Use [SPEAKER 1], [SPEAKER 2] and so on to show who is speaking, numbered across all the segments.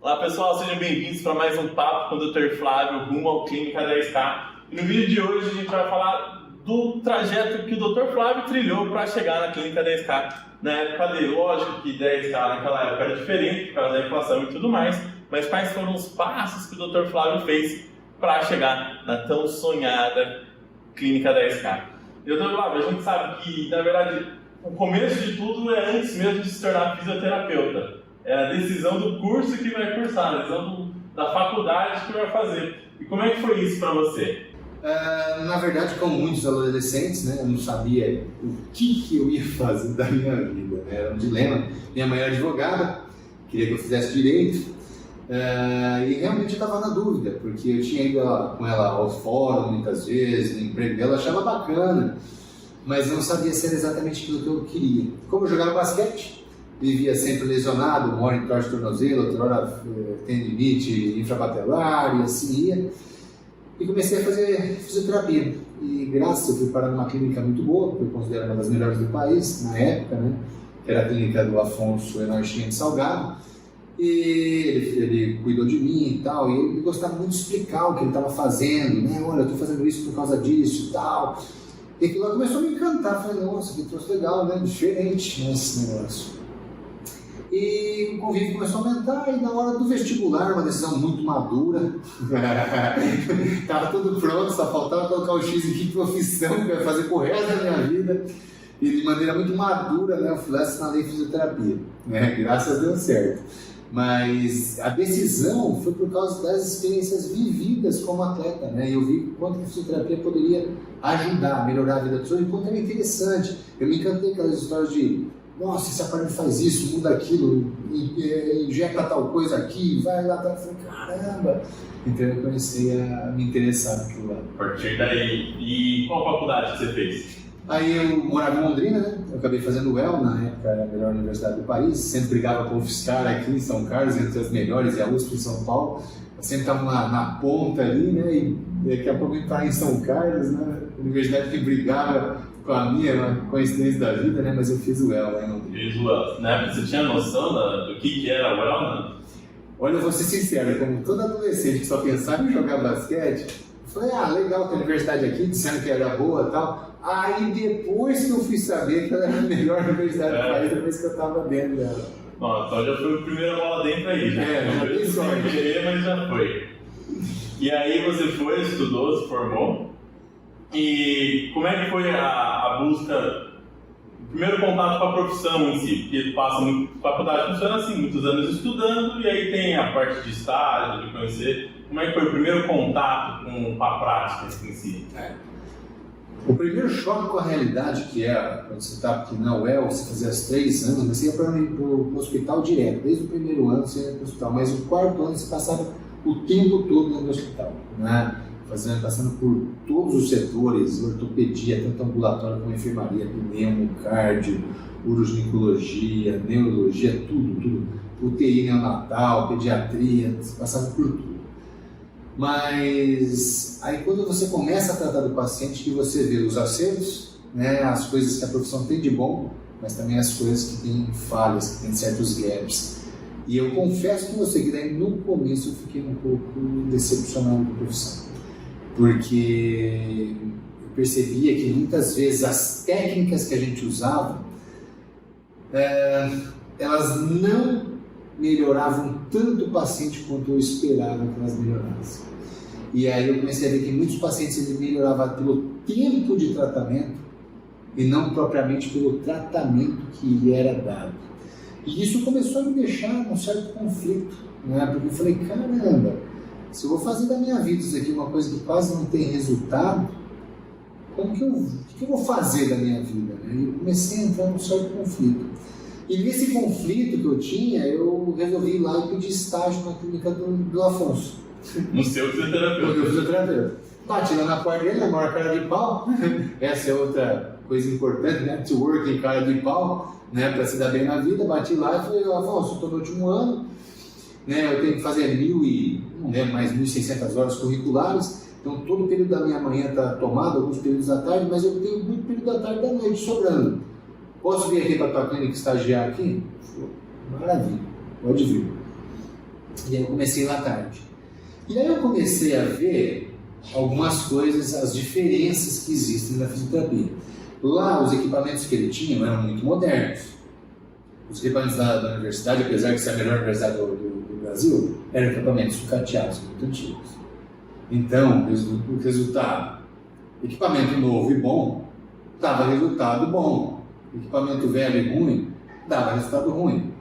[SPEAKER 1] Olá pessoal, sejam bem-vindos para mais um papo com o Dr. Flávio rumo ao Clínica 10K. E no vídeo de hoje a gente vai falar do trajeto que o Dr. Flávio trilhou para chegar na Clínica 10K. Na época dele, lógico que 10K naquela época era diferente por causa da inflação e tudo mais, mas quais foram os passos que o Dr. Flávio fez para chegar na tão sonhada Clínica 10K? E Dr. Flávio, a gente sabe que, na verdade, o começo de tudo é antes mesmo de se tornar fisioterapeuta. É a decisão do curso que vai cursar, a decisão da faculdade que vai fazer. E como é que foi isso para você?
[SPEAKER 2] Na verdade, como muitos adolescentes, né, eu não sabia o que eu ia fazer da minha vida. Né? Era um dilema. Minha mãe era advogada, queria que eu fizesse direito, e realmente eu estava na dúvida, porque eu tinha ido com ela ao fórum muitas vezes, no emprego dela, eu achava bacana, mas não sabia se era exatamente aquilo que eu queria. Como eu jogava basquete, vivia sempre lesionado, uma hora em torno de tornozelo, outra hora tendinite infrapatelar e assim ia. E comecei a fazer fisioterapia. E graças eu fui parar numa clínica muito boa, que eu considero uma das melhores do país, na época, né? Que era a clínica do Afonso Enarchinha de Salgado. E ele cuidou de mim e tal, e ele gostava muito de explicar o que ele estava fazendo, né? Olha, eu estou fazendo isso por causa disso e tal. E aquilo lá começou a me encantar. Falei, nossa, que troço legal, né? Diferente esse negócio. E o convívio começou a aumentar, e na hora do vestibular, uma decisão muito madura, estava tudo pronto, só faltava colocar o X em que profissão que eu ia fazer pro resto da minha vida, e de maneira muito madura, né, eu fui lá e assinalei fisioterapia, né, graças a Deus certo. Mas a decisão foi por causa das experiências vividas como atleta, né, e eu vi quanto que a fisioterapia poderia ajudar, melhorar a vida da pessoa, e quanto era interessante. Eu me encantei com aquelas histórias de nossa, esse aparelho faz isso, muda aquilo, injeta tal coisa aqui, vai lá, eu falei, caramba! Então eu comecei a me interessar naquilo lá.
[SPEAKER 1] A partir daí, e qual faculdade que você fez?
[SPEAKER 2] Aí eu morava em Londrina, né? Eu acabei fazendo o UEL, na época era a melhor universidade do país, sempre brigava com o UFSCar aqui em São Carlos, entre as melhores, e a USP em São Paulo. Eu sempre estava na ponta ali, né? E daqui a pouco eu estava em São Carlos, né? Universidade que brigava com a minha, uma coincidência da vida, né? Mas eu fiz o UEL lá em Londrina.
[SPEAKER 1] Fiz o UEL. Né? Você tinha noção do que era o UEL, né?
[SPEAKER 2] Olha, eu vou ser sincero, como todo adolescente que só pensava em jogar basquete, eu falei, legal ter a universidade aqui, disseram que era boa e tal. Aí depois que eu fui saber que ela era a melhor universidade do país, depois que eu estava dentro dela.
[SPEAKER 1] Bom, então já foi a primeira bola dentro aí, já.
[SPEAKER 2] Já dei sorte.
[SPEAKER 1] Sem querer, mas já foi. E aí você foi, estudou, se formou. E como é que foi a busca, o primeiro contato com a profissão em si? Porque passa muito, faculdade funciona assim, muitos anos estudando, e aí tem a parte de estágio, de conhecer. Como é que foi o primeiro contato com a prática em si?
[SPEAKER 2] O primeiro choque com a realidade que é, quando você está aqui na UEL, você fazia 3 anos, mas você ia para o hospital direto, desde o primeiro ano você ia para o hospital, mas o 4º ano você passava o tempo todo no hospital, né? Passando por todos os setores, ortopedia, tanto ambulatório como enfermaria, pneumo, cardio, uroginecologia, neurologia, tudo, UTI neonatal, pediatria, você passava por tudo. Mas aí quando você começa a tratar do paciente, que você vê os acertos, né, as coisas que a profissão tem de bom, mas também as coisas que tem falhas, que tem certos gaps. E eu confesso com você que daí no começo eu fiquei um pouco decepcionado com a profissão. Porque eu percebia que muitas vezes as técnicas que a gente usava, elas não melhoravam tanto o paciente quanto eu esperava que elas melhorassem. E aí eu comecei a ver que muitos pacientes eles melhoravam pelo tempo de tratamento e não propriamente pelo tratamento que lhe era dado. E isso começou a me deixar num certo conflito, né? Porque eu falei, caramba, se eu vou fazer da minha vida isso aqui uma coisa que quase não tem resultado, o que eu vou fazer da minha vida? Né? E eu comecei a entrar num certo conflito. E nesse conflito que eu tinha, eu resolvi ir lá e pedir estágio na clínica do Afonso.
[SPEAKER 1] No seu fisioterapeuta.
[SPEAKER 2] No meu fisioterapeuta. Bati lá na porta dele, na maior cara de pau. Essa é outra coisa importante, né? To work em cara de pau, né? Para se dar bem na vida. Bati lá e falei, Afonso, estou no último ano, né? Eu tenho que fazer 1.600 horas curriculares. Então todo o período da minha manhã está tomado, alguns períodos da tarde, mas eu tenho muito período da tarde e da noite sobrando. Posso vir aqui para a tua clínica estagiar aqui? Maravilha, pode vir. E aí eu comecei lá tarde. E aí eu comecei a ver algumas coisas, as diferenças que existem na fisioterapia. Lá, os equipamentos que ele tinha eram muito modernos. Os equipamentos da universidade, apesar de ser a melhor universidade do Brasil, eram equipamentos sucateados, muito antigos. Então, o resultado, equipamento novo e bom, dava resultado bom. Equipamento velho e ruim, dava resultado ruim.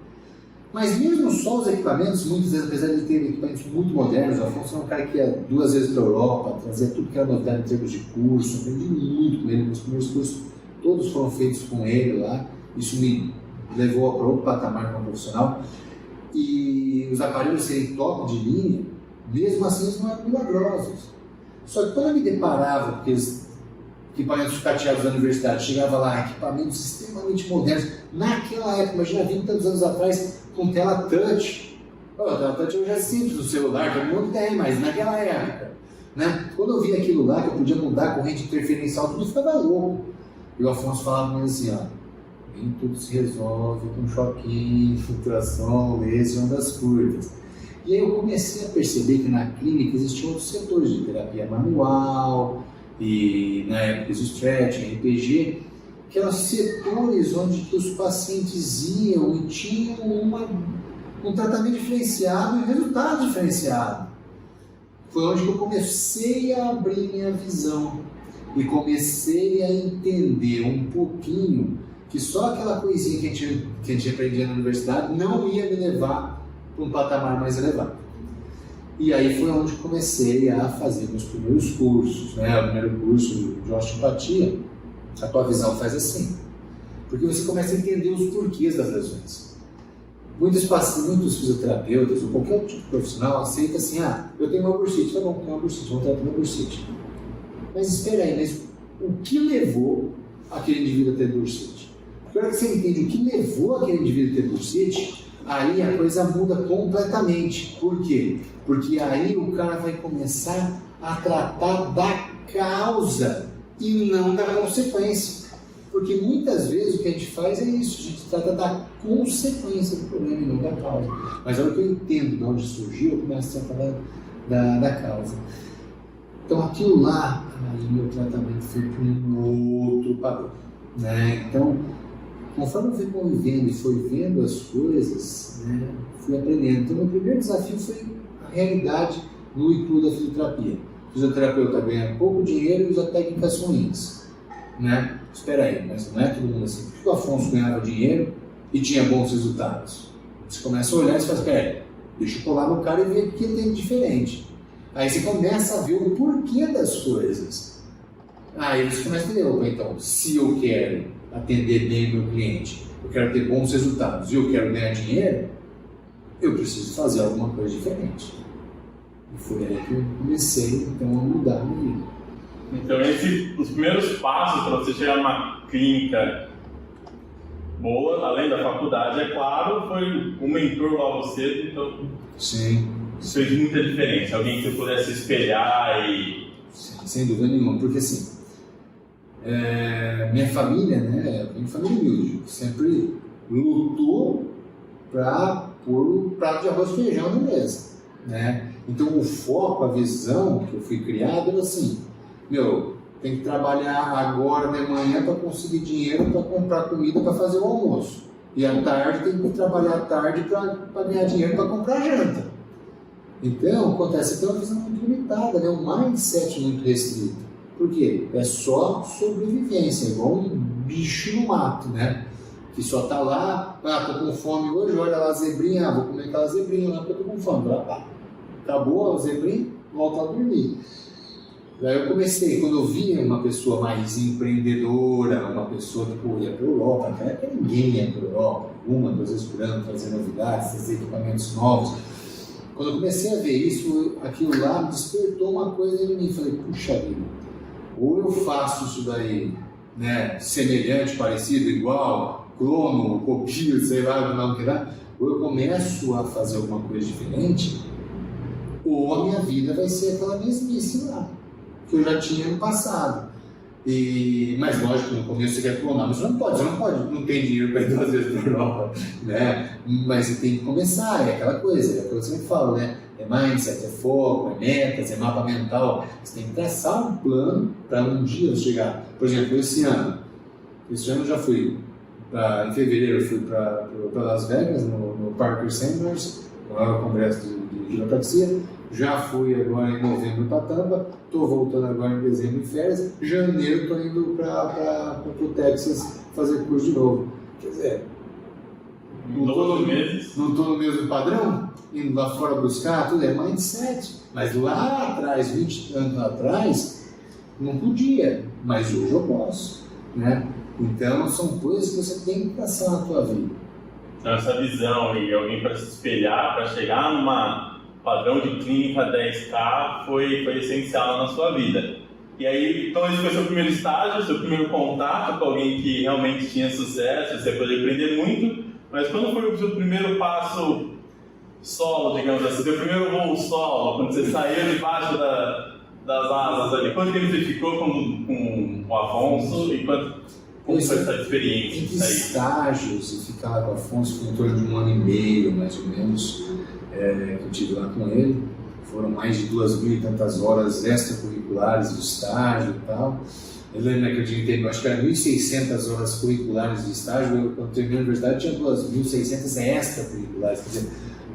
[SPEAKER 2] Mas mesmo só os equipamentos, muitas vezes, apesar de ter equipamentos muito modernos, o Afonso é um cara que ia 2 vezes para a Europa, trazia tudo que era novidade em termos de curso, aprendi muito com ele, meus primeiros cursos todos foram feitos com ele lá, isso me levou para outro patamar como profissional. E os aparelhos serem top de linha, mesmo assim eles não eram milagrosos. Só que quando eu me deparava com aqueles equipamentos sucateados da universidade, chegava lá, equipamentos extremamente modernos, naquela época, imagina 20 e tantos anos atrás, com tela touch. A tela touch hoje é simples no celular, todo mundo tem, mas naquela época, né? Quando eu vi aquilo lá, que eu podia mudar a corrente interferencial, tudo ficava louco. E o Afonso falava mais assim, ó, nem tudo se resolve com choquinho, ultrassom, laser, ondas curtas. E aí eu comecei a perceber que na clínica existiam outros setores de terapia manual, e na época o stretching, RPG, que eram setores onde os pacientes iam e tinham um tratamento diferenciado e resultado diferenciado. Foi onde que eu comecei a abrir minha visão e comecei a entender um pouquinho que só aquela coisinha que a gente aprendia na universidade não ia me levar para um patamar mais elevado. E aí foi onde comecei a fazer meus primeiros cursos, né? O primeiro curso de osteopatia, a tua visão faz assim, porque você começa a entender os porquês das lesões. Muitos fisioterapeutas ou qualquer outro tipo de profissional aceita assim, eu tenho uma bursite, tá bom, tenho uma bursite, vamos tratar uma bursite. Mas espera aí, mas o que levou aquele indivíduo a ter bursite? Porque a hora que você entende o que levou aquele indivíduo a ter bursite, aí a coisa muda completamente. Por quê? Porque aí o cara vai começar a tratar da causa e não da consequência. Porque muitas vezes o que a gente faz é isso, a gente trata da consequência do problema e não da causa. Mas a hora que eu entendo de onde surgiu, eu começo a tratar da causa. Então aquilo lá, aí meu tratamento foi para um outro padrão, né? Então, conforme eu fui convivendo e fui vendo as coisas, né, fui aprendendo. Então, meu primeiro desafio foi a realidade no e cru da fisioterapia. O fisioterapeuta ganha pouco dinheiro e usa técnicas ruins, né? Espera aí, mas não é todo mundo assim. Por que o Afonso ganhava dinheiro e tinha bons resultados? Você começa a olhar e você fala, espera aí, deixa eu colar no cara e ver o que ele tem de diferente. Aí você começa a ver o porquê das coisas. Aí você começa a entender, então, se eu quero atender bem o meu cliente, eu quero ter bons resultados e eu quero ganhar dinheiro, eu preciso fazer alguma coisa diferente. E foi aí que eu comecei, então, a mudar a minha vida.
[SPEAKER 1] Então, os primeiros passos para você chegar numa clínica boa, além da faculdade, é claro, foi um mentor logo cedo, então...
[SPEAKER 2] Sim.
[SPEAKER 1] Isso fez muita diferença, alguém que eu pudesse espelhar e...
[SPEAKER 2] Sim, sem dúvida nenhuma, porque assim, minha família, né, minha família humilde, sempre lutou para pôr o prato de arroz e feijão na mesa, né? Então o foco, a visão que eu fui criado era assim, tem que trabalhar agora de manhã para conseguir dinheiro para comprar comida para fazer o almoço. E à tarde tem que trabalhar à tarde para ganhar dinheiro para comprar janta. Então, acontece que é uma visão muito limitada, né? Um mindset muito restrito. Por quê? É só sobrevivência, igual um bicho no mato, né? Que só tá lá, tô com fome hoje, olha lá a zebrinha, vou comer aquela zebrinha lá porque eu tô com fome. Acabou a zebrinha, volta a dormir. Daí eu comecei, quando eu via uma pessoa mais empreendedora, uma pessoa que ia para a Europa, naquela época ninguém ia para a Europa, 1, 2 vezes por ano, fazer novidades, fazer equipamentos novos. Quando eu comecei a ver isso, aquilo lá me despertou uma coisa em mim. Falei, puxa vida, ou eu faço isso daí, né, semelhante, parecido, igual, clono, copio, sei lá o nome que dá, ou eu começo a fazer alguma coisa diferente, ou a minha vida vai ser aquela mesmice lá, que eu já tinha no passado. Mas lógico, no começo você quer clonar, mas você não pode, não tem dinheiro para ir 2 vezes para a Europa, né? Mas você tem que começar, é aquela coisa que eu sempre falo, né? É mindset, é foco, é metas, é mapa mental. Você tem que traçar um plano para um dia chegar. Por exemplo, esse ano eu já fui, em fevereiro eu fui para Las Vegas, no Parker Sanders, no maior congresso de quiropraxia. Já fui agora em novembro para Tampa, estou voltando agora em dezembro em férias. Janeiro estou indo para o Texas fazer curso de novo. Quer dizer, não estou no mesmo padrão, indo lá fora buscar, tudo é mindset. Mas lá atrás, 20 anos atrás, não podia, mas hoje eu posso, né? Então são coisas que você tem que passar na tua vida.
[SPEAKER 1] Então, essa visão e alguém para se espelhar, para chegar numa padrão de clínica 10K foi essencial na sua vida. E aí, então esse foi seu primeiro estágio, seu primeiro contato com alguém que realmente tinha sucesso, você pôde aprender muito, mas quando foi o seu primeiro passo solo, digamos assim, seu primeiro voo solo, quando você saiu debaixo das asas ali, quanto tempo você ficou com o Afonso e como foi essa experiência?
[SPEAKER 2] Em que estágios eu ficava com o Afonso, em torno de 1 ano e meio, mais ou menos, que eu tive lá com ele. Foram mais de 2.000 e tantas horas extracurriculares de estágio e tal. Eu lembro que eu tinha, acho que era 1.600 horas curriculares de estágio. Quando terminei a universidade, tinha 2.600 extracurriculares. Quer dizer,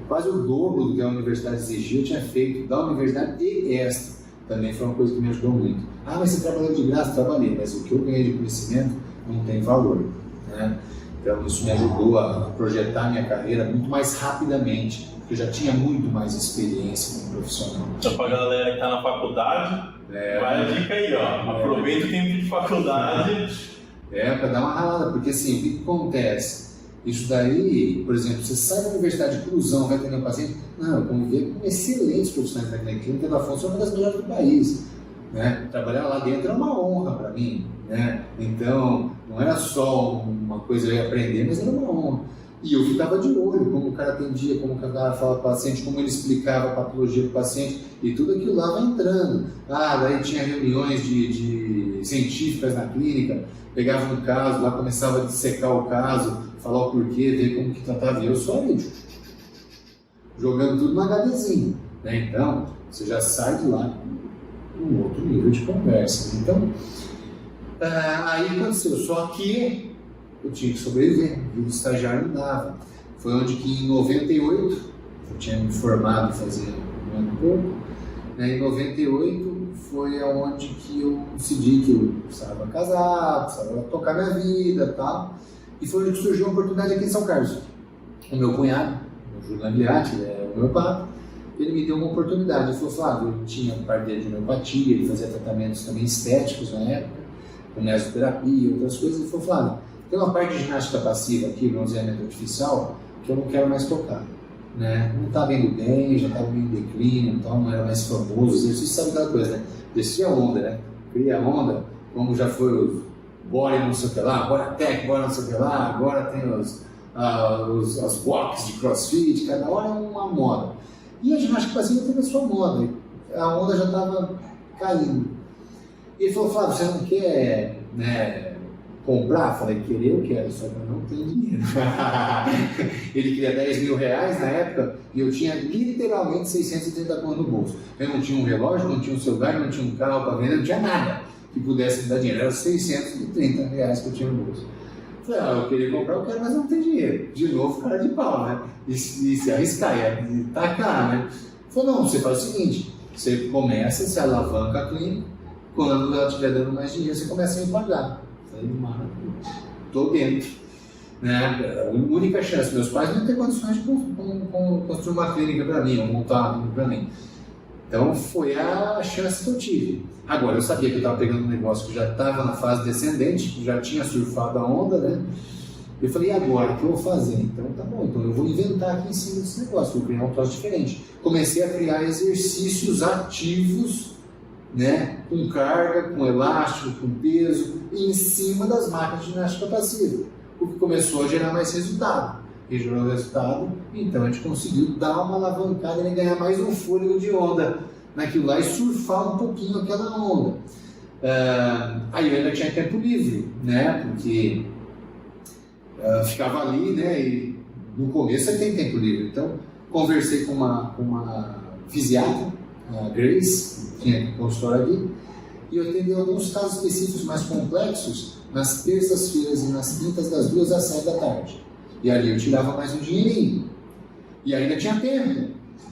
[SPEAKER 2] quase o dobro do que a universidade exigia eu tinha feito da universidade e extra. Também foi uma coisa que me ajudou muito. Ah, mas você trabalhou de graça? Trabalhei, mas o que eu ganhei de conhecimento não tem valor, né? Então isso me ajudou a projetar minha carreira muito mais rapidamente, porque eu já tinha muito mais experiência como profissional.
[SPEAKER 1] Então, para a galera que está na faculdade, vai a dica aí, ó. Aproveita o tempo de faculdade.
[SPEAKER 2] Para dar uma ralada, porque assim, o que acontece? Isso daí, por exemplo, você sai da Universidade de Cruzão, vai atender um paciente, não, eu convivi com excelentes profissionais da clínica, da Afonso é uma das melhores do país. Né? Trabalhar lá dentro era uma honra para mim, né? Então não era só uma coisa que eu ia aprender, mas era uma honra. E eu ficava de olho como o cara atendia, como o cara falava para o paciente, como ele explicava a patologia do paciente, e tudo aquilo lá vai entrando. Daí tinha reuniões de científicas na clínica, pegava um caso, lá começava a dissecar o caso, falar o porquê, ver como que tratava, e eu só ali, jogando tudo no HDzinho, né? Então você já sai de lá um outro nível de conversa. Então, aí aconteceu, só que eu tinha que sobreviver, o estagiário não dava. Foi onde que em 98, eu tinha me formado fazia um ano e pouco, né? Em 98 foi onde que eu decidi que eu precisava casar, precisava tocar minha vida e tal, e foi onde surgiu uma oportunidade aqui em São Carlos. O meu cunhado, o Júlio Angliati, ele é homeopata, ele me deu uma oportunidade. Ele falou, Flávio, ele tinha parte dele de homeopatia, ele fazia tratamentos também estéticos na época, com mesoterapia e outras coisas. Ele falou, Flávio, tem uma parte de ginástica passiva aqui, bronzeamento artificial, que eu não quero mais tocar. Né? Não está vendo bem, já estava em declínio, então não era mais famoso. Exercício, sabe aquela coisa, né? Descia a onda, né? Cria a onda, como já foi o body não sei o que lá, body tech, body não sei o que lá, agora tem as walks de crossfit, cada hora é uma moda. E a ginástica passiva teve a sua moda, a onda já estava caindo. E ele falou, Flávio, você não quer, né, comprar? Eu falei, querer eu quero, só que eu não tenho dinheiro. Ele queria 10 mil reais na época e eu tinha literalmente 630 conto no bolso. Eu não tinha um relógio, não tinha um celular, não tinha um carro para vender, não tinha nada que pudesse me dar dinheiro. Era 630 reais que eu tinha no bolso. Eu falei, eu queria comprar, eu quero, mas não tenho dinheiro. De novo, cara de pau, né? E se arriscar, e tacar, né? Ele falou, não, você faz o seguinte, você começa, você alavanca a clínica, quando ela estiver dando mais dinheiro, você começa a me pagar. Eu falei, maravilha, estou dentro. Né? A única chance, meus pais não iam ter condições de construir uma clínica para mim, ou montar uma clínica para mim. Então foi a chance que eu tive. Agora eu sabia que eu estava pegando um negócio que já estava na fase descendente, já tinha surfado a onda, né? Eu falei, e agora? O que eu vou fazer? Então tá bom, então eu vou inventar aqui em cima desse negócio, vou criar um troço diferente. Comecei a criar exercícios ativos, né? Com carga, com elástico, com peso, em cima das máquinas de ginástica passiva. O que começou a gerar mais resultado. E gerou resultado, então a gente conseguiu dar uma alavancada e ganhar mais um fôlego de onda naquilo lá e surfar um pouquinho aquela onda. Aí eu ainda tinha tempo livre, né? Porque ficava ali, né? E no começo você tem tempo livre. Então, conversei com uma fisiatra, a Grace, que tinha consultório ali, e eu atendi alguns casos específicos mais complexos nas terças-feiras e nas quintas, das 2 às 7 da tarde. E ali eu tirava mais um dinheirinho. E ainda tinha tempo,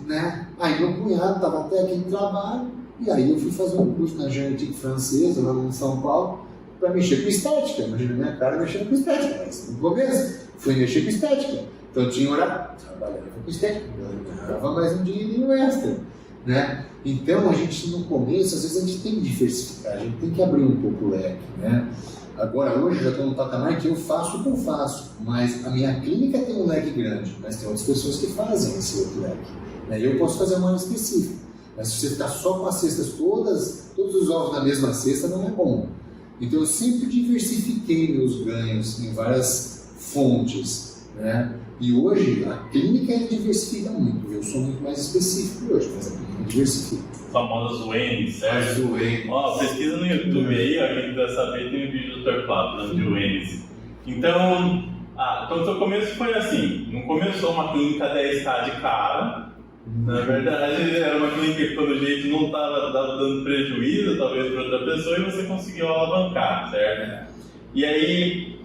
[SPEAKER 2] né? Aí meu cunhado estava até aqui no trabalho, e aí eu fui fazer um curso na genética francesa, lá em São Paulo, para mexer com estética. Imagina a minha cara mexendo com estética, mas no começo fui mexer com estética. Então eu tinha horário, trabalhava com estética, eu dava mais um dinheirinho extra, né? Então a gente no começo, às vezes a gente tem que diversificar, a gente tem que abrir um pouco o leque, né? Agora hoje eu já estou no patamar que eu faço o que eu faço, mas a minha clínica tem um leque grande, mas tem outras pessoas que fazem esse outro leque, né? Eu posso fazer uma área específica, mas se você ficar só com as cestas todos os ovos na mesma cesta não é bom. Então eu sempre diversifiquei meus ganhos em várias fontes, né? E hoje a clínica diversifica muito. Eu sou muito mais específico hoje, mas a clínica diversifica.
[SPEAKER 1] Famosas UNs, certo? Ó, pesquisa no YouTube aí, ó, quem quiser saber, tem um vídeo do Dr. Flávio de UNs. Então, então o seu começo foi assim, não começou uma clínica 10K de cara. Na verdade, era uma clínica que pelo jeito não estava dando prejuízo, talvez para outra pessoa, e você conseguiu alavancar, certo? E aí,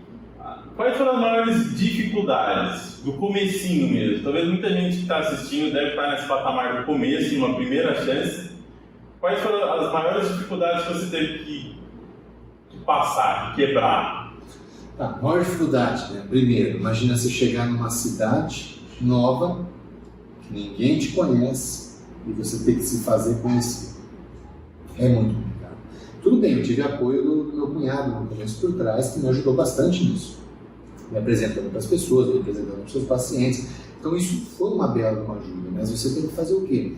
[SPEAKER 1] quais foram as maiores dificuldades do comecinho mesmo? Talvez muita gente que está assistindo deve estar nesse patamar do começo, numa primeira chance. Quais foram as maiores dificuldades que você teve que passar, que quebrar?
[SPEAKER 2] Tá, maior dificuldade, né? Primeiro, imagina você chegar numa cidade nova, que ninguém te conhece, e você ter que se fazer conhecido. É muito complicado. Tudo bem, eu tive apoio do meu cunhado no começo por trás, que me ajudou bastante nisso. Me apresentando para as pessoas, me apresentando para os seus pacientes. Então isso foi uma bela ajuda, mas você tem que fazer o quê?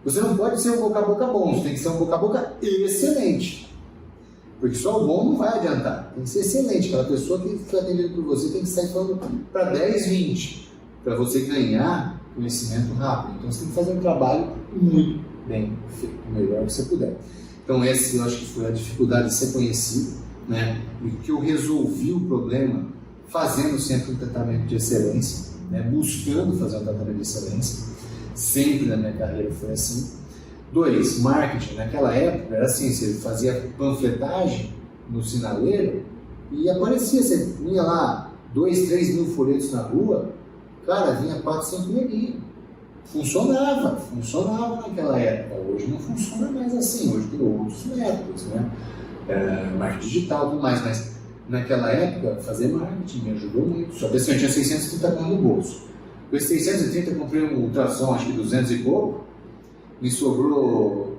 [SPEAKER 2] Você não pode ser um boca a boca bom, você tem que ser um boca a boca excelente. Porque só o bom não vai adiantar. Tem que ser excelente. Aquela pessoa que foi atendida por você tem que sair falando para 10, 20, para você ganhar conhecimento rápido. Então você tem que fazer um trabalho muito bem feito, o melhor que você puder. Então essa eu acho que foi a dificuldade de ser conhecido, né? E que eu resolvi o problema fazendo sempre um tratamento de excelência, né? Buscando fazer um tratamento de excelência. Sempre na minha carreira foi assim. 2, marketing. Naquela época era assim, você fazia panfletagem no sinaleiro e aparecia, você vinha lá 2, 3 mil folhetos na rua, cara, vinha 4, 5 mil. Funcionava naquela época. Hoje não funciona mais assim, hoje tem outros métodos, né? Marketing digital e tudo mais, mas naquela época fazer marketing me ajudou muito. Só que assim, eu tinha 630 conto no bolso. Com esses 630 eu comprei um ultrassom, acho que 200 e pouco, me sobrou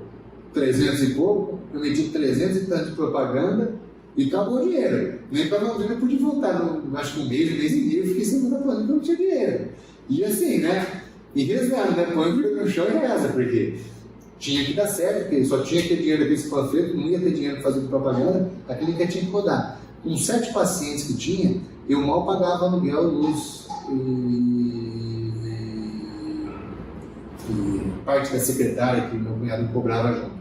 [SPEAKER 2] 300 e pouco, eu meti 300 e tanto de propaganda e acabou o dinheiro. Nem para não eu pude voltar, acho que um mês e meio, eu fiquei sem propaganda porque eu não tinha dinheiro. E assim, né? E resgando, né? Põe no chão e reza, porque tinha que dar certo, porque só tinha que ter dinheiro desse panfleto, não ia ter dinheiro para fazer propaganda, a clínica tinha que rodar. Com 7 pacientes que tinha, eu mal pagava aluguel, luz e parte da secretária que meu cunhado cobrava junto.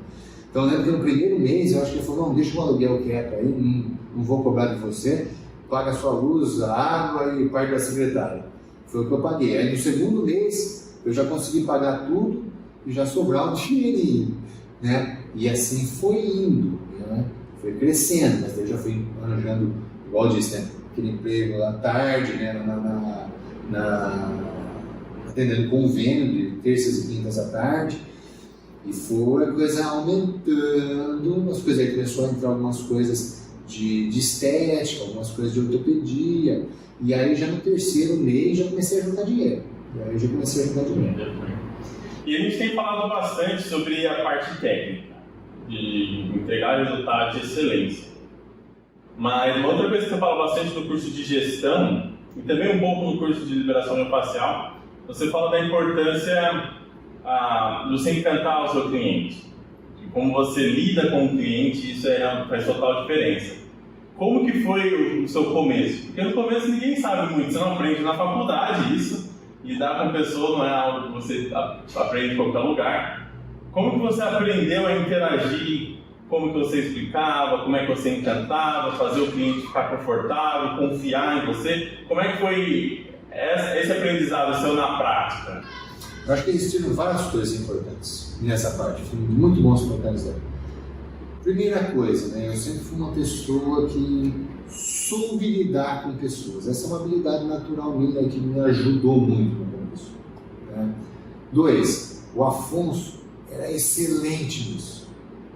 [SPEAKER 2] Então eu lembro que no primeiro mês eu acho que ele falou, não, deixa o aluguel quieto aí, não vou cobrar de você, paga a sua luz, a água e parte da secretária. Foi o que eu paguei. Aí no segundo mês eu já consegui pagar tudo e já sobrava um dinheirinho, né? E assim foi indo, né? Foi crescendo, mas eu já fui arranjando, igual eu disse, né? Aquele emprego à tarde, né? Atendendo convênio de terças e quintas à tarde, e foi a coisa aumentando, as coisas aí começou a entrar algumas coisas de estética, algumas coisas de ortopedia, e aí já no terceiro mês já comecei a juntar dinheiro.
[SPEAKER 1] E a gente tem falado bastante sobre a parte técnica, de entregar resultados de excelência. Mas uma outra coisa que você fala bastante no curso de gestão, e também um pouco no curso de liberação miofascial, você fala da importância de você encantar o seu cliente. De como você lida com o cliente, isso faz total diferença. Como que foi o seu começo? Porque no começo ninguém sabe muito, você não aprende na faculdade isso. Lidar com pessoas não é algo que você aprende em qualquer lugar. Como que você aprendeu a interagir como que você explicava, como é que você encantava, fazer o cliente ficar confortável, confiar em você? Como é que foi esse aprendizado seu na prática?
[SPEAKER 2] Eu acho que existiram várias coisas importantes nessa parte, foram muito bons papéis dela. Primeira coisa, né, eu sempre fui uma pessoa que soube lidar com pessoas. Essa é uma habilidade natural minha que me ajudou muito no começo. Né? 2, o Afonso era excelente nisso.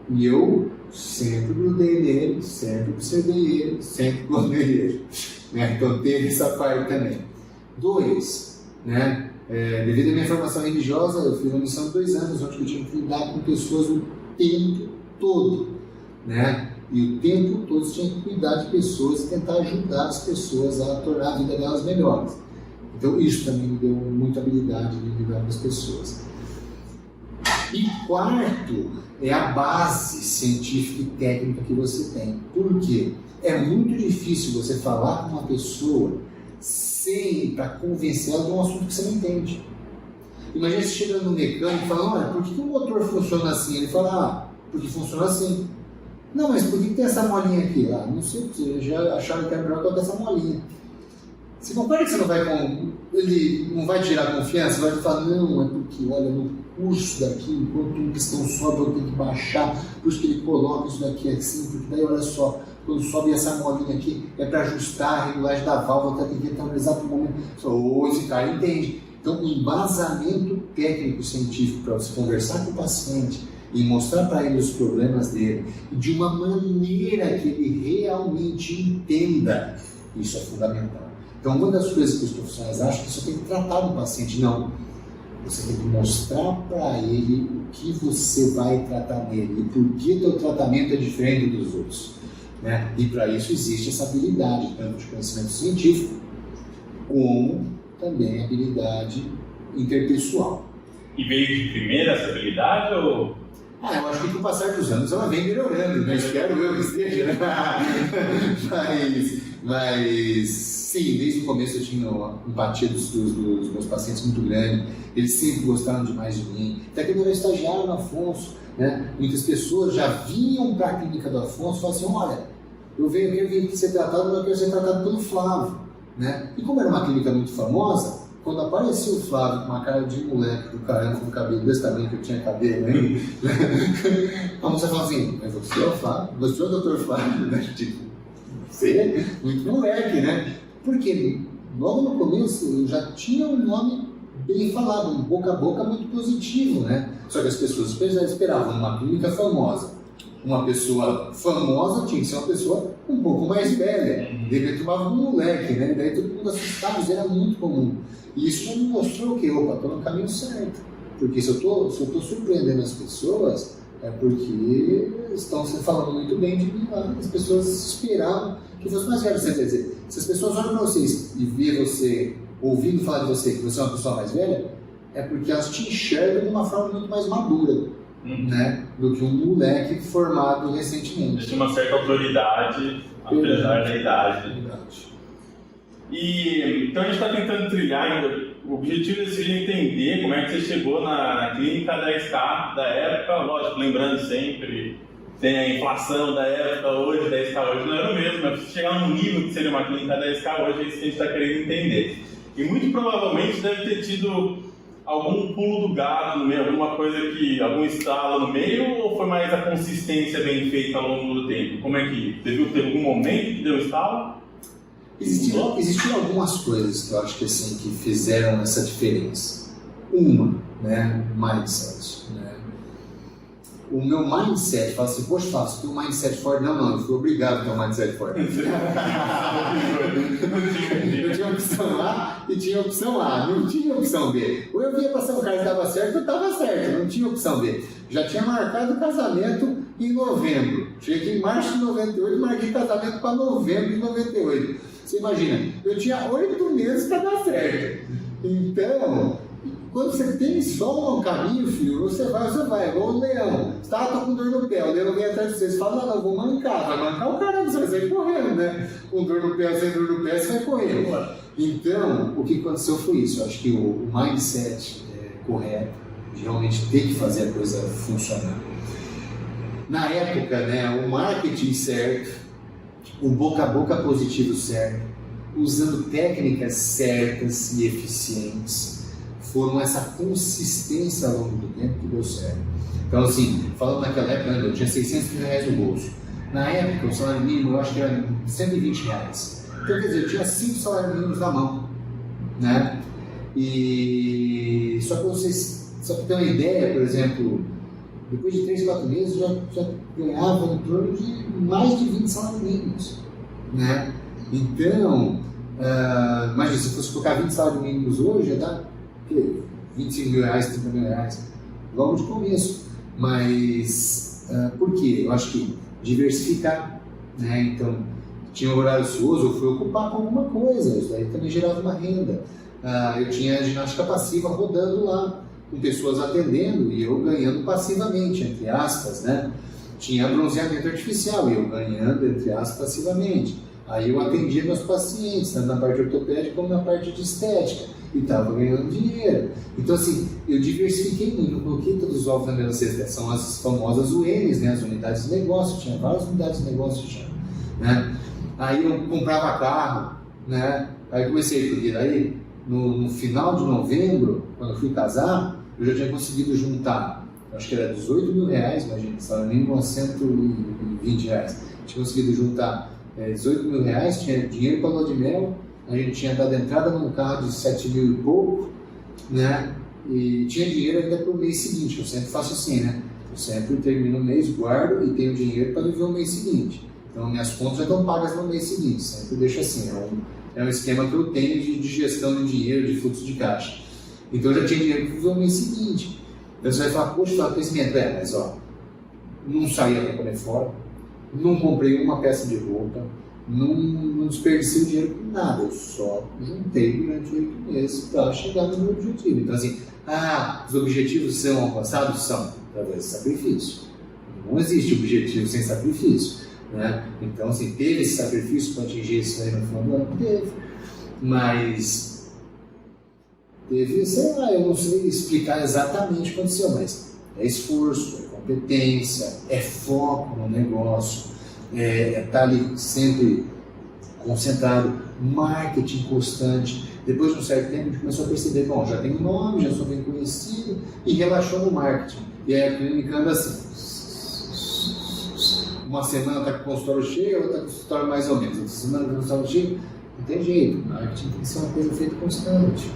[SPEAKER 2] E eu sempre grudei nele, sempre observei ele, sempre gostei dele. Né? Então teve essa parte também. 2, né? Devido à minha formação religiosa, eu fiz uma missão de 2 anos, onde eu tinha que lidar com pessoas o tempo todo. Né? E o tempo todo você tinha que cuidar de pessoas e tentar ajudar as pessoas a tornar a vida delas melhores. Então isso também me deu muita habilidade de lidar com as pessoas. E 4 é a base científica e técnica que você tem. Por quê? É muito difícil você falar com uma pessoa sem para convencer ela de um assunto que você não entende. Imagina você chegando no mecânico e falando, olha, por que o motor funciona assim? Ele fala, porque funciona assim. Não, mas por que tem essa molinha aqui? Ah, não sei, porque já acharam que era melhor colocar essa molinha. Você concorda que você não vai ele não vai tirar confiança? Vai falar, não, é porque, olha, no curso daqui, enquanto um pistão sobe, eu tenho que baixar, por isso que ele coloca isso daqui assim, porque daí, olha só, quando sobe essa molinha aqui, é para ajustar a regulagem da válvula, tem que entrar no exato momento. Ou esse cara entende. Então, um embasamento técnico-científico para você conversar com o paciente e mostrar para ele os problemas dele, de uma maneira que ele realmente entenda, isso é fundamental. Então, uma das coisas que os profissionais acham que você tem que tratar do paciente, não. Você tem que mostrar para ele o que você vai tratar nele e por que o teu tratamento é diferente dos outros. Né? E para isso existe essa habilidade, tanto de conhecimento científico, como também habilidade interpessoal.
[SPEAKER 1] E veio de primeira essa habilidade ou...
[SPEAKER 2] Eu acho que com o passar dos anos ela vem melhorando, né? Espero eu que esteja, né? Mas sim, desde o começo eu tinha uma empatia dos meus pacientes muito grande, eles sempre gostaram demais de mim. Até que eu era estagiário no Afonso, né? Muitas pessoas já vinham para a clínica do Afonso e falavam assim, olha, eu quero ser tratado, mas eu quero ser tratado pelo Flávio. Né? E como era uma clínica muito famosa, quando apareceu o Flávio com uma cara de moleque do caramba, com o cabelo desse tamanho que eu tinha cabelo ainda, a moça falou assim, mas você é o Flávio, você é o Dr. Flávio, né? Tipo, você é muito moleque, né? Porque logo no começo eu já tinha um nome bem falado, um boca a boca muito positivo, né? Só que as pessoas esperavam uma clínica famosa. Uma pessoa famosa tinha que ser uma pessoa um pouco mais velha, de repente tomava um moleque, né? Daí todo mundo assustava, isso era muito comum. E isso me mostrou que, opa, estou no caminho certo. Porque se eu estou surpreendendo as pessoas, é porque estão falando muito bem de mim lá. As pessoas esperavam que fosse mais velho. Quer dizer, se as pessoas olham para vocês e vê você, ouvindo falar de você, que você é uma pessoa mais velha, é porque elas te enxergam de uma forma muito mais madura. Né, do que um moleque formado recentemente.
[SPEAKER 1] Tem uma certa autoridade, apesar da idade. E então a gente está tentando trilhar ainda. O objetivo desse vídeo é entender como é que você chegou na clínica da SK da época, lógico, lembrando sempre, tem a inflação da época hoje, da SK hoje não era o mesmo, mas você chegar num nível que seria uma clínica da SK hoje, é isso que a gente está querendo entender. E muito provavelmente deve ter tido algum pulo do gato no meio, alguma coisa que, algum estalo no meio, ou foi mais a consistência bem feita ao longo do tempo? Como é que teve algum momento que deu estalo?
[SPEAKER 2] Existiram algumas coisas que eu acho que assim que fizeram essa diferença. Uma, né, mindset, né? O meu mindset, fala assim, poxa, Flávio, você tem um mindset forte? Não, eu fui obrigado a ter um mindset forte. Eu tinha opção A e tinha opção A, não tinha opção B. Ou eu via para São Carlos e estava certo, eu estava certo, não tinha opção B. Já tinha marcado o casamento em novembro. Cheguei em março de 98 e marquei casamento para novembro de 98. Você imagina, eu tinha 8 meses para dar certo. Então, quando você tem só um caminho, filho, você vai, igual o leão. Tá, tô com dor no pé, o leão vem atrás de você, você fala, não, vou mancar, vai mancar o caramba, você vai sair correndo, né? Com dor no pé, sem dor no pé, você vai correndo. Então, o que aconteceu foi isso, eu acho que o mindset correto, de realmente ter que fazer a coisa funcionar. na época, né, o marketing certo, o boca a boca positivo certo, usando técnicas certas e eficientes, foram essa consistência ao longo do tempo que deu certo. Então, assim, falando naquela época, né, eu tinha 600 mil reais no bolso. Na época, o salário mínimo eu acho que era 120 reais. Então, quer dizer, eu tinha 5 salários mínimos na mão, né? E só para ter uma ideia, por exemplo, depois de 3, 4 meses já ganhava em torno de mais de 20 salários mínimos, né? Então, imagina, se fosse colocar 20 salários mínimos hoje, já dá 25 mil reais, 30 mil reais, logo de começo. Mas, por quê? Eu acho que diversificar, né? Então, tinha um horário ocioso, eu fui ocupar com alguma coisa, isso daí também gerava uma renda. Eu tinha ginástica passiva rodando lá, com pessoas atendendo e eu ganhando passivamente, entre aspas, né? Tinha bronzeamento artificial e eu ganhando, entre aspas, passivamente. Aí eu atendia meus pacientes, tanto na parte ortopédica como na parte de estética, e estava ganhando dinheiro. Então, assim, eu diversifiquei muito, não coloquei todos os ovos na mesma cesta. São as famosas UNs, né? As unidades de negócio, tinha várias unidades de negócio já, né? Aí eu comprava carro, né? Aí eu comecei, porque daí, no final de novembro, quando eu fui casar, eu já tinha conseguido juntar, acho que era 18 mil reais, imagina, estava nem com 120 reais. Tinha conseguido juntar 18 mil reais, tinha dinheiro para a lua de mel, a gente tinha dado entrada num carro de 7 mil e pouco, né? E tinha dinheiro ainda para o mês seguinte. Eu sempre faço assim, né? Eu sempre termino o mês, guardo e tenho dinheiro para viver o mês seguinte. Então minhas contas já estão pagas no mês seguinte, sempre deixo assim. É um esquema que eu tenho de gestão de dinheiro, de fluxo de caixa. Então eu já tinha dinheiro para viver o mês seguinte. Então você vai falar, poxa, o crescimento, mas ó, não saía para comer fora, não comprei uma peça de roupa, não desperdicei o dinheiro com nada, eu só juntei durante 8 meses para chegar no meu objetivo. Então assim, os objetivos são alcançados? São, através de sacrifício. Não existe objetivo sem sacrifício, né? Então assim, teve esse sacrifício para atingir isso aí no final do ano? Teve. Mas teve, sei lá, eu não sei explicar exatamente o que aconteceu, mas é esforço, é competência, é foco no negócio, tá ali sempre concentrado, marketing constante. Depois de um certo tempo a gente começou a perceber, bom, já tem nome, já sou bem conhecido, e relaxou no marketing. E aí a clínica anda assim, uma semana está com o consultório cheio, outra está com o consultório mais ou menos, outra semana está com o consultório cheio, não tem jeito, marketing tem que ser uma coisa feita constante.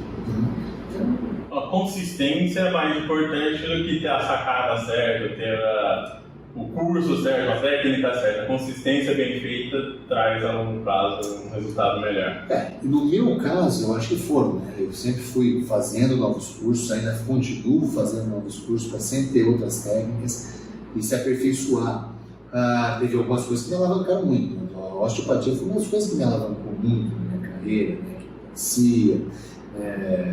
[SPEAKER 1] A consistência é mais importante do que ter a sacada certa, ter o curso certo, a técnica certa. A consistência bem feita traz a longo prazo um resultado melhor.
[SPEAKER 2] No meu caso, eu acho que foram, né? Eu sempre fui fazendo novos cursos, ainda continuo fazendo novos cursos para sempre ter outras técnicas e se aperfeiçoar. Teve algumas coisas que me alavancaram muito. Né? A osteopatia foi uma das coisas que me alavancou muito na minha carreira,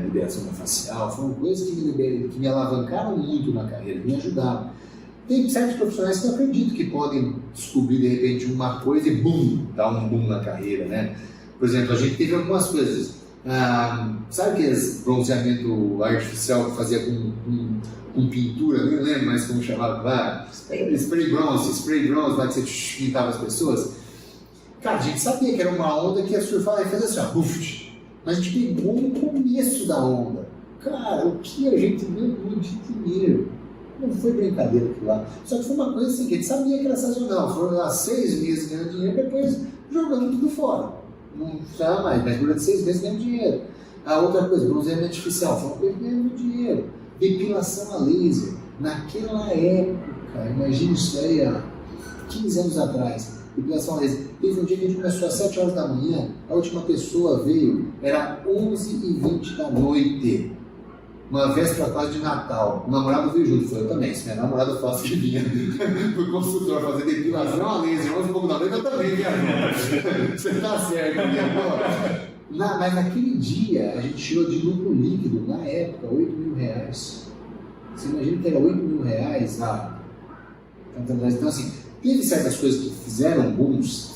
[SPEAKER 2] liberação facial, foram coisas que me alavancaram muito na carreira, me ajudaram. Tem certos profissionais que eu acredito que podem descobrir de repente uma coisa e dar um boom na carreira, né? Por exemplo, a gente teve algumas coisas, sabe aqueles bronzeamento artificial que fazia com pintura, nem lembro mais como chamava lá, spray bronze, lá que você pintava as pessoas. Cara, a gente sabia que era uma onda que ia surfar e fazer assim, ó, buft. Mas a gente pegou no começo da onda. Cara, o que a gente ganhou de dinheiro? Não foi brincadeira aquilo lá. Só que foi uma coisa assim, que a gente sabia que era sazonal. Foram lá 6 meses ganhando dinheiro, depois jogando tudo fora. Não precisava mais, mas durante 6 meses ganhando dinheiro. A outra coisa, bronzeamento artificial, foi uma coisa ganhando dinheiro. Depilação a laser. Naquela época, imagina isso aí há 15 anos atrás. Depilação a laser. Teve um dia que a gente começou às 7 horas da manhã, a última pessoa veio, era 11h20 da noite. Uma véspera quase de Natal. O namorado veio junto, foi eu também. Se minha namorada fosse que vinha pro consultor fazer depilação a laser, 11 e pouco da noite, eu também vinha. Você tá certo, né? Mas naquele dia, a gente tirou de lucro líquido, na época, 8 mil reais. Você imagina que era 8 mil reais então assim, teve certas coisas que fizeram booms,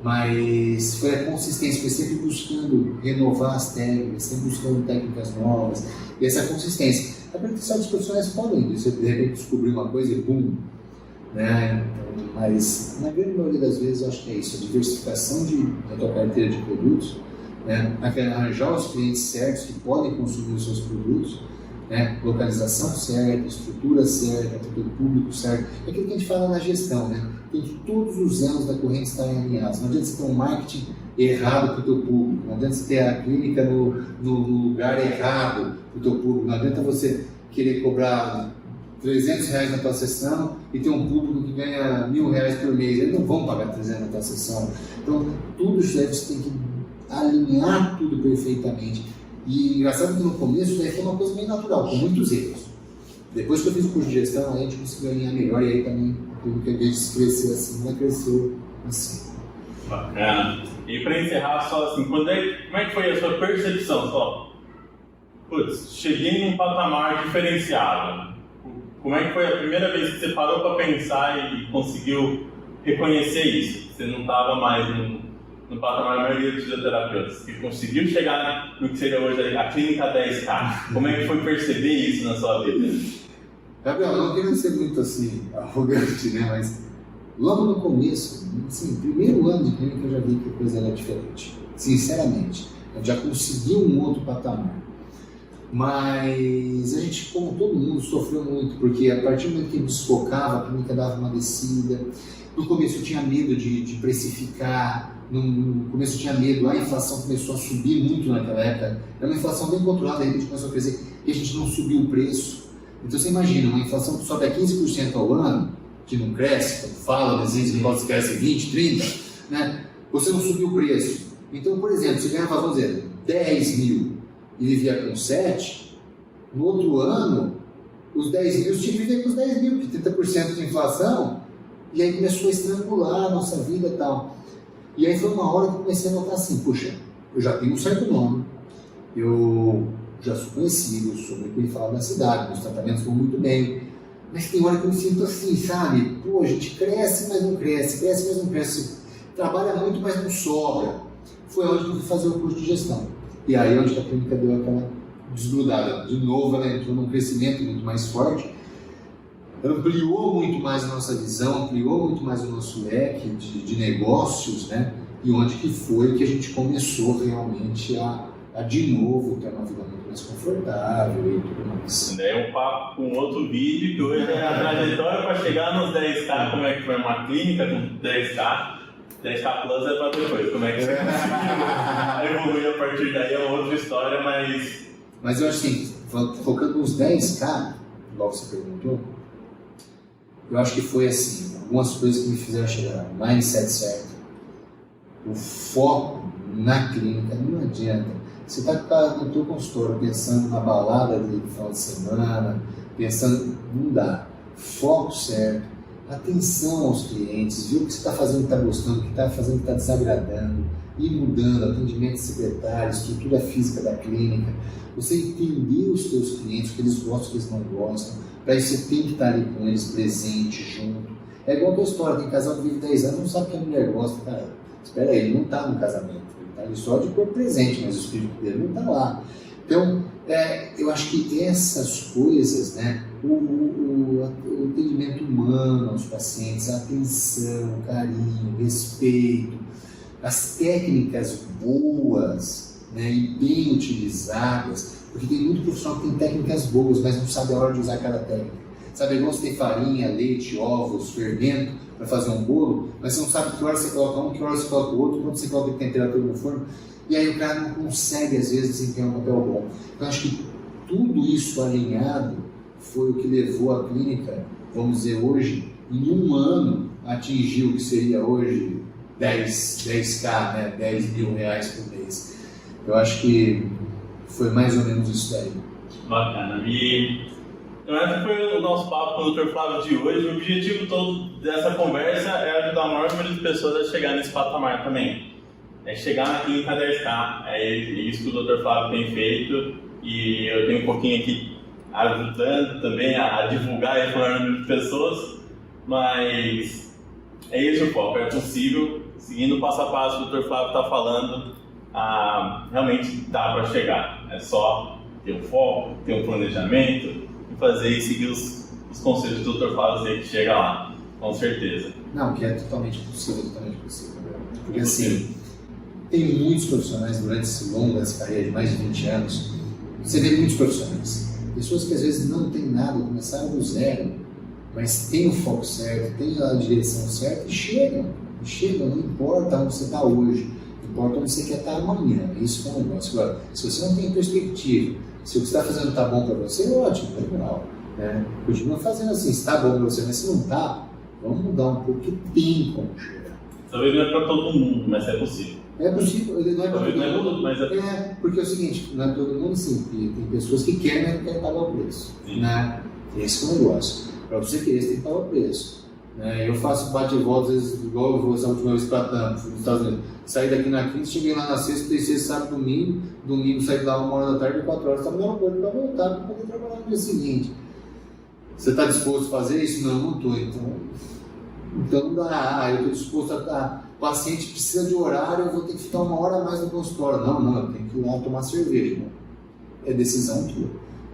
[SPEAKER 2] mas foi a consistência, foi sempre buscando renovar as técnicas, sempre buscando técnicas novas, e essa consistência. Acredito que certos profissionais podem, de repente, descobrir uma coisa e boom. né? Então, mas na grande maioria das vezes eu acho que é isso, a diversificação da tua carteira de produtos, né? Arranjar os clientes certos que podem consumir os seus produtos, né? Localização certa, estrutura certa, o público certo, é aquilo que a gente fala na gestão, né? Tem que todos os anos da corrente estarem alinhados. Não adianta você ter um marketing errado para o teu público, não adianta você ter a clínica no lugar errado para o teu público, não adianta você querer cobrar R$300 na tua sessão e ter um público que ganha R$1.000 por mês, eles não vão pagar 300 na tua sessão. Então, tudo isso aí você tem que alinhar tudo perfeitamente. E engraçado que no começo isso daí foi uma coisa meio natural, com muitos erros. Depois que eu fiz o curso de gestão, aí a gente conseguiu alinhar melhor e aí também tudo que a gente cresceu assim, não cresceu assim.
[SPEAKER 1] Bacana. E para encerrar, só assim, como é que foi a sua percepção? Só, putz, cheguei num patamar diferenciado. Como é que foi a primeira vez que você parou para pensar e conseguiu reconhecer isso? Você não estava mais no patamar da maioria dos fisioterapeutas, que conseguiu chegar no que seria hoje a clínica 10K. Como é que foi perceber isso na sua vida?
[SPEAKER 2] Gabriel, não quero ser muito assim, arrogante, né? Mas logo no começo, assim, primeiro ano de clínica eu já vi que a coisa era diferente. Sinceramente, eu já consegui um outro patamar. Mas a gente, como todo mundo, sofreu muito, porque a partir do momento que a gente desfocava, a clínica dava uma descida. No começo eu tinha medo de precificar, no começo eu tinha medo, a inflação começou a subir muito naquela época. Era uma inflação bem controlada, aí a gente começou a crescer e a gente não subiu o preço. Então você imagina, uma inflação que sobe a 15% ao ano, que não cresce, fala, desenhos que pode crescer 20, 30, né? Você não subiu o preço. Então, por exemplo, você ganhava, vamos dizer, 10 mil e vivia com 7, no outro ano, os 10 mil, você tinha que viver com os 10 mil, porque 30% de inflação, e aí começou a estrangular a nossa vida e tal. E aí foi uma hora que eu comecei a notar assim, puxa, eu já tenho um certo nome, eu já sou conhecido, sou muito bem falado na cidade, meus tratamentos vão muito bem, mas tem hora que eu me sinto assim, sabe? Pô, a gente cresce, mas não cresce, cresce, mas não cresce, trabalha muito, mas não sobra. Foi onde eu fui fazer o curso de gestão. E aí onde a clínica deu aquela desgrudada. De novo, ela entrou num crescimento muito mais forte, ampliou muito mais a nossa visão, ampliou muito mais o nosso leque de negócios, né? E onde que foi que a gente começou realmente a de novo ter uma vida muito mais confortável e tudo mais.
[SPEAKER 1] É um papo com outro vídeo, que hoje é a trajetória para chegar nos 10K, como é que foi uma clínica com 10K. 10K Plus é para depois, como é que você conseguiu evoluir a partir daí, é uma outra história, mas...
[SPEAKER 2] Mas eu acho assim, focando nos 10K, igual você perguntou, eu acho que foi assim, algumas coisas que me fizeram chegar, o mindset certo, o foco na clínica, não adianta. Você está no teu consultório pensando na balada de final de semana, pensando, não dá. Foco certo, atenção aos clientes, ver o que você está fazendo que está gostando, o que está fazendo que está desagradando, ir mudando, atendimento secretário, estrutura física da clínica, você entender os teus clientes, o que eles gostam, o que eles não gostam, para isso você tem que estar ali com eles presente, junto. É igual a tua história, tem casal que vive 10 anos, não sabe o que a mulher gosta, cara, espera aí, ele não está no casamento. Ele está ali só de corpo presente, mas o espírito dele não está lá. Então, eu acho que essas coisas, né, o atendimento humano aos pacientes, a atenção, o carinho, o respeito, as técnicas boas, né, e bem utilizadas, porque tem muito profissional que tem técnicas boas, mas não sabe a hora de usar cada técnica. Sabe, igual você tem farinha, leite, ovos, fermento para fazer um bolo, mas você não sabe que hora você coloca um, que hora você coloca o outro, quando você coloca a temperatura no forno, e aí o cara não consegue, às vezes, desempenhar um papel bom. Então, acho que tudo isso alinhado foi o que levou a clínica, vamos dizer, hoje, em um ano, a atingir o que seria hoje 10K, né, 10 mil reais por mês. Eu acho que foi mais ou menos isso daí.
[SPEAKER 1] Bacana. E então, esse foi o nosso papo com o Dr. Flávio de hoje. O objetivo todo dessa conversa é ajudar a maior número de pessoas a chegar nesse patamar também. É chegar na clínica 10K. É isso que o Dr. Flávio tem feito e eu tenho um pouquinho aqui ajudando também a divulgar e a maior número de pessoas, mas é esse o foco. É possível, seguindo o passo a passo que o Dr. Flávio está falando, realmente dá para chegar. É só ter um foco, ter um planejamento, fazer e seguir os conselhos do Dr. Flávio, você que chega lá. Com certeza.
[SPEAKER 2] Não, que é totalmente possível, totalmente possível. Porque assim, tem muitos profissionais durante esse longo dessa carreira de mais de 20 anos, você vê muitos profissionais, pessoas que às vezes não têm nada, começaram do zero, mas têm o foco certo, têm a direção certa e chegam, não importa onde você está hoje, importa onde você quer estar amanhã, isso que é um negócio. Agora, se você não tem perspectiva, se o que você está fazendo está bom para você, ótimo, legal. Né? Continua fazendo assim, se está bom para você, mas se não está, vamos mudar um pouco, que tem como chegar.
[SPEAKER 1] Talvez não é para todo mundo, mas é possível.
[SPEAKER 2] É possível, não é para todo mundo,
[SPEAKER 1] mas
[SPEAKER 2] porque é o seguinte, não é todo mundo sim, tem pessoas que querem, mas não querem pagar o preço. Né? Esse é o negócio. Para você querer, você tem que pagar o preço. Né? Eu faço bate e volta, às vezes, igual eu vou essa última vez para Tampa, fui nos Estados Unidos. Saí daqui na quinta, cheguei lá na sexta, desci sábado, domingo saí de lá 1h da tarde, 4 horas, estava no aeroporto para voltar, para poder trabalhar no dia seguinte. Você está disposto a fazer isso? Não, não estou. Então não dá. Eu estou disposto a. O paciente precisa de horário, eu vou ter que ficar 1 hora a mais no consultório. Não, eu tenho que ir lá tomar cerveja. Não. É decisão tua.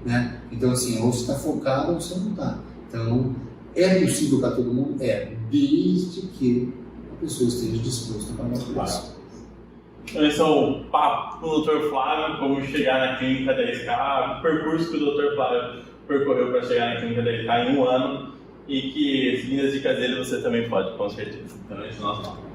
[SPEAKER 2] Né? Então, assim, ou você está focado ou você não está. Então, é possível para todo mundo? É, desde que a pessoa esteja disposta a pagar o preço.
[SPEAKER 1] Esse é o papo com o Dr. Flávio, como chegar na clínica 10K, o percurso que o Dr. Flávio percorreu para chegar na clínica 10K em 1 ano, e que, seguindo as dicas dele, você também pode, com certeza. Então, esse é o nosso papo.